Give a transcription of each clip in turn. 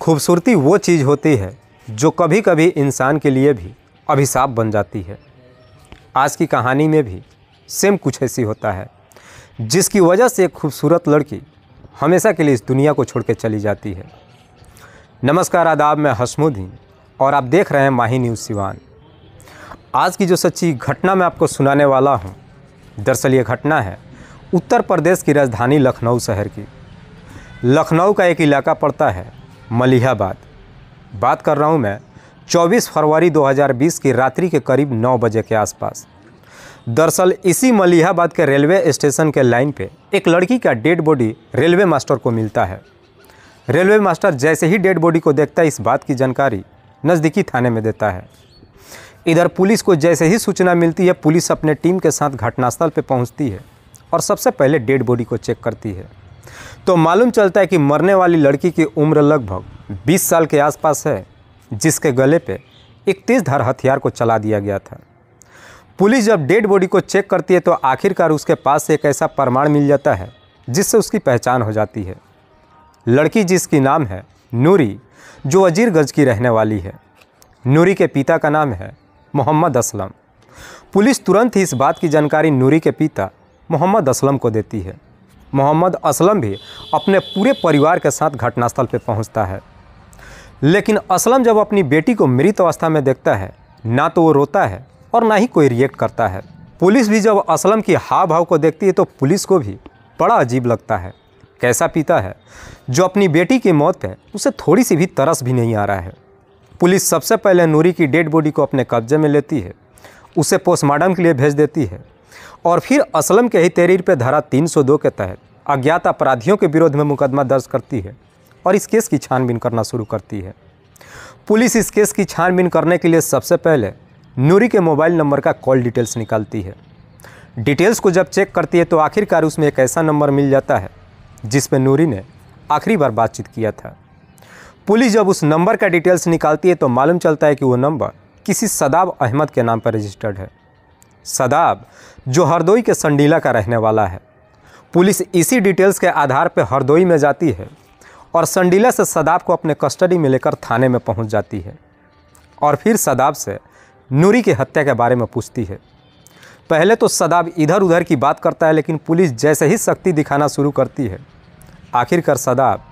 खूबसूरती वो चीज़ होती है जो कभी कभी इंसान के लिए भी अभिशाप बन जाती है। आज की कहानी में भी सेम कुछ ऐसी होता है, जिसकी वजह से एक खूबसूरत लड़की हमेशा के लिए इस दुनिया को छोड़ के चली जाती है। नमस्कार, आदाब, मैं हसमुद्दीन और आप देख रहे हैं माही न्यूज़ सिवान। आज की जो सच्ची घटना मैं आपको सुनाने वाला हूँ, दरअसल ये घटना है उत्तर प्रदेश की राजधानी लखनऊ शहर की। लखनऊ का एक इलाका पड़ता है मलिहाबाद। बात कर रहा हूँ मैं 24 फरवरी 2020 की रात्रि के करीब 9 बजे के आसपास। दरअसल इसी मलिहाबाद के रेलवे स्टेशन के लाइन पे एक लड़की का डेड बॉडी रेलवे मास्टर को मिलता है। रेलवे मास्टर जैसे ही डेड बॉडी को देखता है, इस बात की जानकारी नज़दीकी थाने में देता है। इधर पुलिस को जैसे ही सूचना मिलती है, पुलिस अपने टीम के साथ घटनास्थल पर पहुँचती है और सबसे पहले डेड बॉडी को चेक करती है। तो मालूम चलता है कि मरने वाली लड़की की उम्र लगभग 20 साल के आसपास है, जिसके गले पे एक तेज़धार हथियार को चला दिया गया था। पुलिस जब डेड बॉडी को चेक करती है तो आखिरकार उसके पास से एक ऐसा प्रमाण मिल जाता है जिससे उसकी पहचान हो जाती है। लड़की जिसकी नाम है नूरी, जो वजीरगंज की रहने वाली है। नूरी के पिता का नाम है मोहम्मद असलम। पुलिस तुरंत ही इस बात की जानकारी नूरी के पिता मोहम्मद असलम को देती है। मोहम्मद असलम भी अपने पूरे परिवार के साथ घटनास्थल पर पहुंचता है। लेकिन असलम जब अपनी बेटी को मृत अवस्था में देखता है, ना तो वो रोता है और ना ही कोई रिएक्ट करता है। पुलिस भी जब असलम की हाव भाव को देखती है तो पुलिस को भी बड़ा अजीब लगता है। कैसा पिता है जो अपनी बेटी की मौत पे उसे थोड़ी सी भी तरस भी नहीं आ रहा है। पुलिस सबसे पहले नूरी की डेड बॉडी को अपने कब्जे में लेती है, उसे पोस्टमार्टम के लिए भेज देती है और फिर असलम के ही तहरीर पे धारा 302 के तहत अज्ञात अपराधियों के विरोध में मुकदमा दर्ज करती है और इस केस की छानबीन करना शुरू करती है। पुलिस इस केस की छानबीन करने के लिए सबसे पहले नूरी के मोबाइल नंबर का कॉल डिटेल्स निकालती है। डिटेल्स को जब चेक करती है तो आखिरकार उसमें एक ऐसा नंबर मिल जाता है जिस पे नूरी ने आखिरी बार बातचीत किया था। पुलिस जब उस नंबर का डिटेल्स निकालती है तो मालूम चलता है कि वो नंबर किसी सदाब अहमद के नाम पर रजिस्टर्ड है। सदाब जो हरदोई के संडीला का रहने वाला है। पुलिस इसी डिटेल्स के आधार पर हरदोई में जाती है और संडीला से सदाब को अपने कस्टडी में लेकर थाने में पहुंच जाती है और फिर सदाब से नूरी की हत्या के बारे में पूछती है। पहले तो सदाब इधर उधर की बात करता है, लेकिन पुलिस जैसे ही सख्ती दिखाना शुरू करती है, आखिरकार सदाब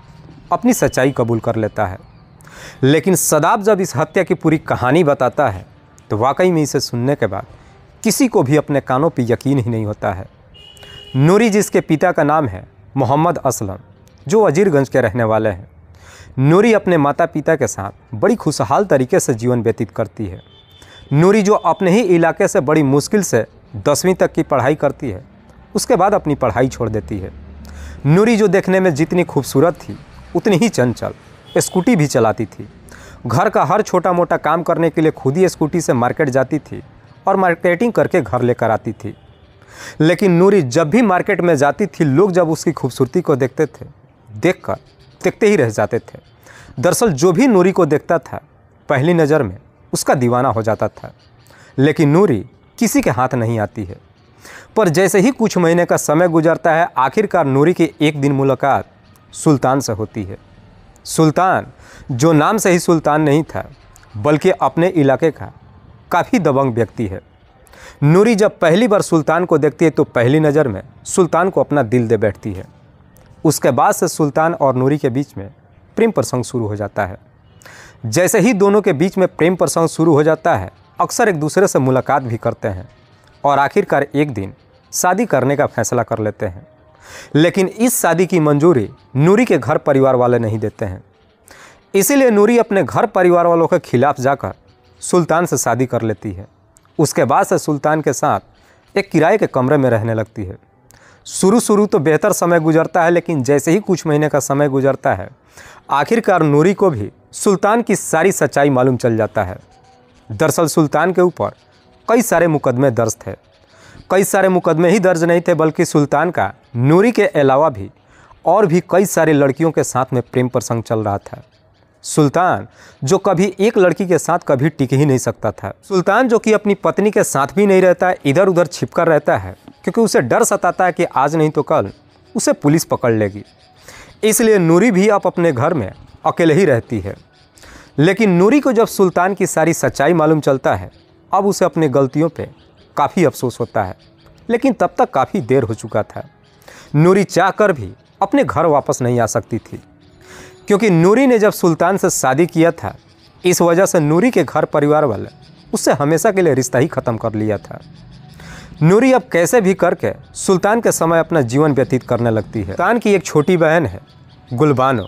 अपनी सच्चाई कबूल कर लेता है। लेकिन सदाब जब इस हत्या की पूरी कहानी बताता है तो वाकई में इसे सुनने के बाद किसी को भी अपने कानों पर यकीन ही नहीं होता है। नूरी, जिसके पिता का नाम है मोहम्मद असलम, जो वजीरगंज के रहने वाले हैं। नूरी अपने माता पिता के साथ बड़ी खुशहाल तरीके से जीवन व्यतीत करती है। नूरी जो अपने ही इलाके से बड़ी मुश्किल से 10वीं तक की पढ़ाई करती है, उसके बाद अपनी पढ़ाई छोड़ देती है। नूरी जो देखने में जितनी खूबसूरत थी उतनी ही चंचल, स्कूटी भी चलाती थी। घर का हर छोटा मोटा काम करने के लिए खुद ही स्कूटी से मार्केट जाती थी और मार्केटिंग करके घर लेकर आती थी। लेकिन नूरी जब भी मार्केट में जाती थी, लोग जब उसकी खूबसूरती को देखते थे, देखते ही रह जाते थे। दरअसल जो भी नूरी को देखता था, पहली नज़र में उसका दीवाना हो जाता था। लेकिन नूरी किसी के हाथ नहीं आती है। पर जैसे ही कुछ महीने का समय गुजरता है, आखिरकार नूरी की एक दिन मुलाकात सुल्तान से होती है। सुल्तान, जो नाम से ही सुल्तान नहीं था, बल्कि अपने इलाके का काफ़ी दबंग व्यक्ति है। नूरी जब पहली बार सुल्तान को देखती है तो पहली नज़र में सुल्तान को अपना दिल दे बैठती है। उसके बाद से सुल्तान और नूरी के बीच में प्रेम प्रसंग शुरू हो जाता है। जैसे ही दोनों के बीच में प्रेम प्रसंग शुरू हो जाता है, अक्सर एक दूसरे से मुलाकात भी करते हैं और आखिरकार एक दिन शादी करने का फैसला कर लेते हैं। लेकिन इस शादी की मंजूरी नूरी के घर परिवार वाले नहीं देते हैं। इसीलिए नूरी अपने घर परिवार वालों के खिलाफ जाकर सुल्तान से शादी कर लेती है। उसके बाद से सुल्तान के साथ एक किराए के कमरे में रहने लगती है। शुरू तो बेहतर समय गुजरता है, लेकिन जैसे ही कुछ महीने का समय गुजरता है, आखिरकार नूरी को भी सुल्तान की सारी सच्चाई मालूम चल जाता है। दरअसल सुल्तान के ऊपर कई सारे मुकदमे दर्ज थे। कई सारे मुकदमे ही दर्ज नहीं थे, बल्कि सुल्तान का नूरी के अलावा भी और भी कई सारे लड़कियों के साथ में प्रेम प्रसंग चल रहा था। सुल्तान जो कभी एक लड़की के साथ कभी टिक ही नहीं सकता था। सुल्तान जो कि अपनी पत्नी के साथ भी नहीं रहता, इधर उधर छिपकर रहता है, क्योंकि उसे डर सताता है कि आज नहीं तो कल उसे पुलिस पकड़ लेगी। इसलिए नूरी भी अब अपने घर में अकेले ही रहती है। लेकिन नूरी को जब सुल्तान की सारी सच्चाई मालूम चलता है, अब उसे अपनी गलतियों पे काफ़ी अफसोस होता है। लेकिन तब तक काफ़ी देर हो चुका था। नूरी चाहकर भी अपने घर वापस नहीं आ सकती थी, क्योंकि नूरी ने जब सुल्तान से शादी किया था, इस वजह से नूरी के घर परिवार वाले उससे हमेशा के लिए रिश्ता ही ख़त्म कर लिया था। नूरी अब कैसे भी करके सुल्तान के समय अपना जीवन व्यतीत करने लगती है। सुल्तान की एक छोटी बहन है गुलबानो।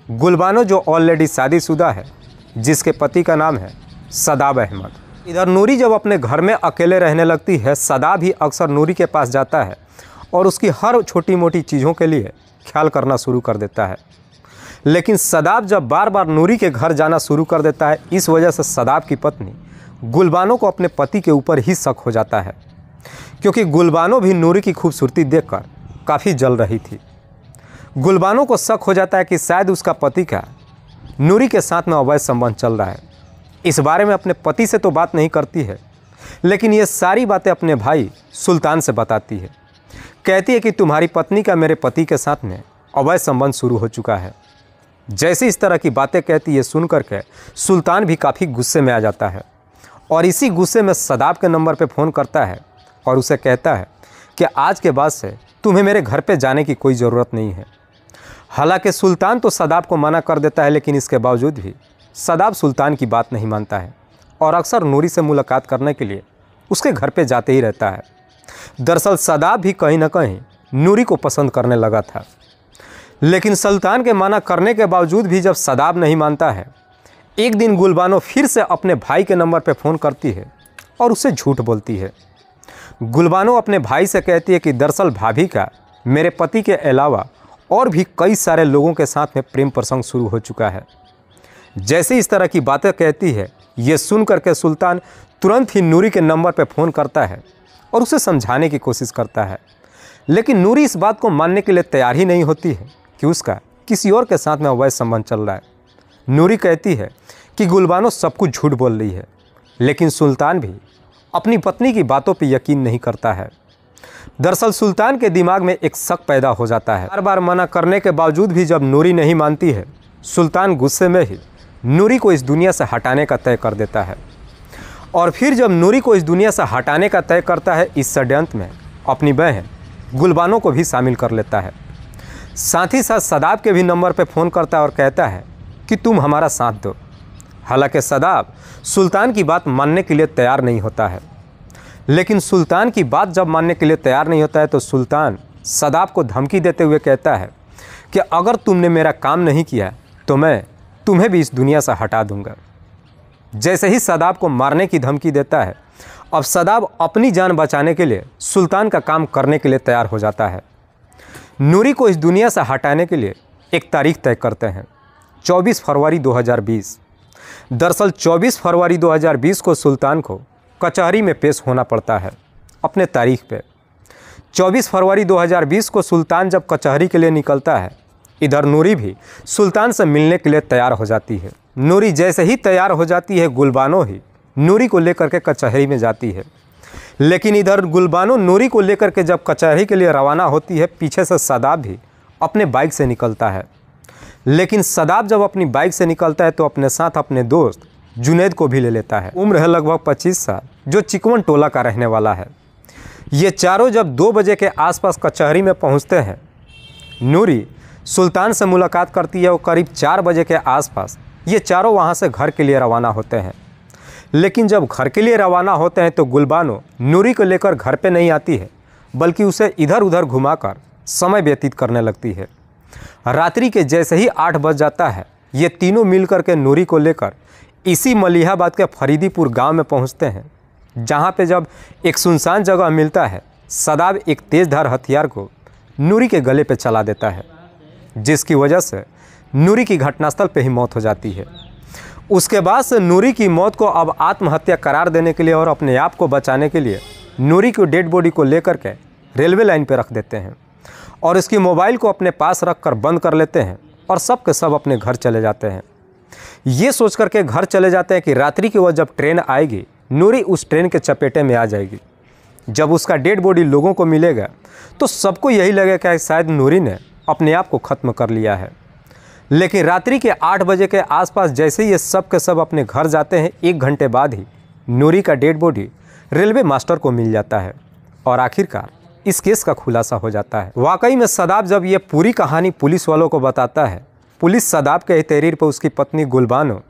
गुलबानो जो ऑलरेडी शादीशुदा है, जिसके पति का नाम है सदाब अहमद। इधर नूरी जब अपने घर में अकेले रहने लगती है, सदाब भी अक्सर नूरी के पास जाता है और उसकी हर छोटी मोटी चीज़ों के लिए ख्याल करना शुरू कर देता है। लेकिन सदाब जब बार बार नूरी के घर जाना शुरू कर देता है, इस वजह से सदाब की पत्नी गुलबानो को अपने पति के ऊपर ही शक हो जाता है, क्योंकि गुलबानो भी नूरी की खूबसूरती देखकर काफ़ी जल रही थी। गुलबानो को शक हो जाता है कि शायद उसका पति का नूरी के साथ में अवैध संबंध चल रहा है। इस बारे में अपने पति से तो बात नहीं करती है, लेकिन ये सारी बातें अपने भाई सुल्तान से बताती है। कहती है कि तुम्हारी पत्नी का मेरे पति के साथ में अवैध संबंध शुरू हो चुका है। जैसे इस तरह की बातें कहती है, सुन करके सुल्तान भी काफ़ी गुस्से में आ जाता है और इसी गुस्से में सदाब के नंबर पे फ़ोन करता है और उसे कहता है कि आज के बाद से तुम्हें मेरे घर पे जाने की कोई ज़रूरत नहीं है। हालांकि सुल्तान तो सदाब को मना कर देता है, लेकिन इसके बावजूद भी सदाब सुल्तान की बात नहीं मानता है और अक्सर नूरी से मुलाकात करने के लिए उसके घर पे जाते ही रहता है। दरअसल सदाब भी कहीं ना कहीं नूरी को पसंद करने लगा था, लेकिन सुल्तान के मना करने के बावजूद भी जब सदाब नहीं मानता है, एक दिन गुलबानो फिर से अपने भाई के नंबर पे फ़ोन करती है और उसे झूठ बोलती है। गुलबानो अपने भाई से कहती है कि दरअसल भाभी का मेरे पति के अलावा और भी कई सारे लोगों के साथ में प्रेम प्रसंग शुरू हो चुका है। जैसे इस तरह की बातें कहती है, ये सुन करके सुल्तान तुरंत ही नूरी के नंबर पे फ़ोन करता है और उसे समझाने की कोशिश करता है, लेकिन नूरी इस बात को मानने के लिए तैयार ही नहीं होती है कि उसका किसी और के साथ में अवैध संबंध चल रहा है। नूरी कहती है कि गुलबानो सब कुछ झूठ बोल रही है, लेकिन सुल्तान भी अपनी पत्नी की बातों पर यकीन नहीं करता है। दरअसल सुल्तान के दिमाग में एक शक पैदा हो जाता है। बार बार मना करने के बावजूद भी जब नूरी नहीं मानती है, सुल्तान गुस्से में ही नूरी को इस दुनिया से हटाने का तय कर देता है। और फिर जब नूरी को इस दुनिया से हटाने का तय करता है, इस षड्यंत्र में अपनी बहन गुलबानो को भी शामिल कर लेता है। साथ ही साथ सदाब के भी नंबर पर फ़ोन करता है और कहता है कि तुम हमारा साथ दो। हालांकि सदाब सुल्तान की बात मानने के लिए तैयार नहीं होता है, लेकिन सुल्तान की बात जब मानने के लिए तैयार नहीं होता है तो सुल्तान सदाब को धमकी देते हुए कहता है कि अगर तुमने मेरा काम नहीं किया तो मैं तुम्हें भी इस दुनिया से हटा दूंगा। जैसे ही सदाब को मारने की धमकी देता है, अब सदाब अपनी जान बचाने के लिए सुल्तान का काम करने के लिए तैयार हो जाता है। नूरी को इस दुनिया से हटाने के लिए एक तारीख तय करते हैं, 24 फरवरी 2020। दरअसल 24 फरवरी 2020 को सुल्तान को कचहरी में पेश होना पड़ता है अपने तारीख पे। 24 फरवरी 2020 को सुल्तान जब कचहरी के लिए निकलता है, इधर नूरी भी सुल्तान से मिलने के लिए तैयार हो जाती है। नूरी जैसे ही तैयार हो जाती है, गुलबानो ही नूरी को लेकर के कचहरी में जाती है। लेकिन इधर गुलबानो नूरी को लेकर के जब कचहरी के लिए रवाना होती है, पीछे से सदाब भी अपने बाइक से निकलता है। लेकिन सदाब जब अपनी बाइक से निकलता है तो अपने साथ अपने दोस्त जुनैद को भी ले लेता है। उम्र है लगभग 25 साल, जो चिकवन टोला का रहने वाला है। ये चारों जब 2 बजे के आसपास कचहरी में पहुंचते हैं, नूरी सुल्तान से मुलाकात करती है और करीब 4 बजे के आसपास ये चारों वहां से घर के लिए रवाना होते हैं। लेकिन जब घर के लिए रवाना होते हैं तो गुलबानो नूरी को लेकर घर पे नहीं आती है, बल्कि उसे इधर उधर घुमाकर समय व्यतीत करने लगती है। रात्रि के जैसे ही 8 बज जाता है, ये तीनों मिलकर के नूरी को लेकर इसी मलिहाबाद के फरीदीपुर गांव में पहुंचते हैं, जहां पे जब एक सुनसान जगह मिलता है, सदाब एक तेज़धार हथियार को नूरी के गले पे चला देता है, जिसकी वजह से नूरी की घटनास्थल पे ही मौत हो जाती है। उसके बाद से नूरी की मौत को अब आत्महत्या करार देने के लिए और अपने आप को बचाने के लिए नूरी की डेड बॉडी को लेकर के रेलवे लाइन पे रख देते हैं और इसकी मोबाइल को अपने पास रख कर बंद कर लेते हैं और सब के सब अपने घर चले जाते हैं। ये सोच कर के घर चले जाते हैं कि रात्रि की वह जब ट्रेन आएगी, नूरी उस ट्रेन के चपेटे में आ जाएगी। जब उसका डेड बॉडी लोगों को मिलेगा तो सबको यही लगेगा कि शायद नूरी ने अपने आप को ख़त्म कर लिया है। लेकिन रात्रि के 8 बजे के आसपास जैसे ये सब के सब अपने घर जाते हैं, 1 घंटे बाद ही नूरी का डेड बॉडी रेलवे मास्टर को मिल जाता है और आखिरकार इस केस का खुलासा हो जाता है। वाकई में सदाब जब ये पूरी कहानी पुलिस वालों को बताता है, पुलिस सदाब के तहरीर पर उसकी पत्नी गुलबानो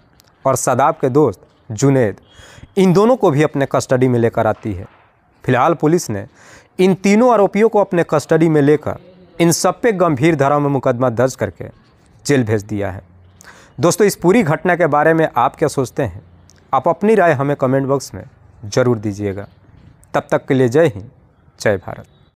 और सदाब के दोस्त जुनैद, इन दोनों को भी अपने कस्टडी में लेकर आती है। फिलहाल पुलिस ने इन तीनों आरोपियों को अपने कस्टडी में लेकर इन सब पे गंभीर धारा में मुकदमा दर्ज करके जेल भेज दिया है। दोस्तों, इस पूरी घटना के बारे में आप क्या सोचते हैं? आप अपनी राय हमें कमेंट बॉक्स में ज़रूर दीजिएगा। तब तक के लिए जय हिंद, जय भारत।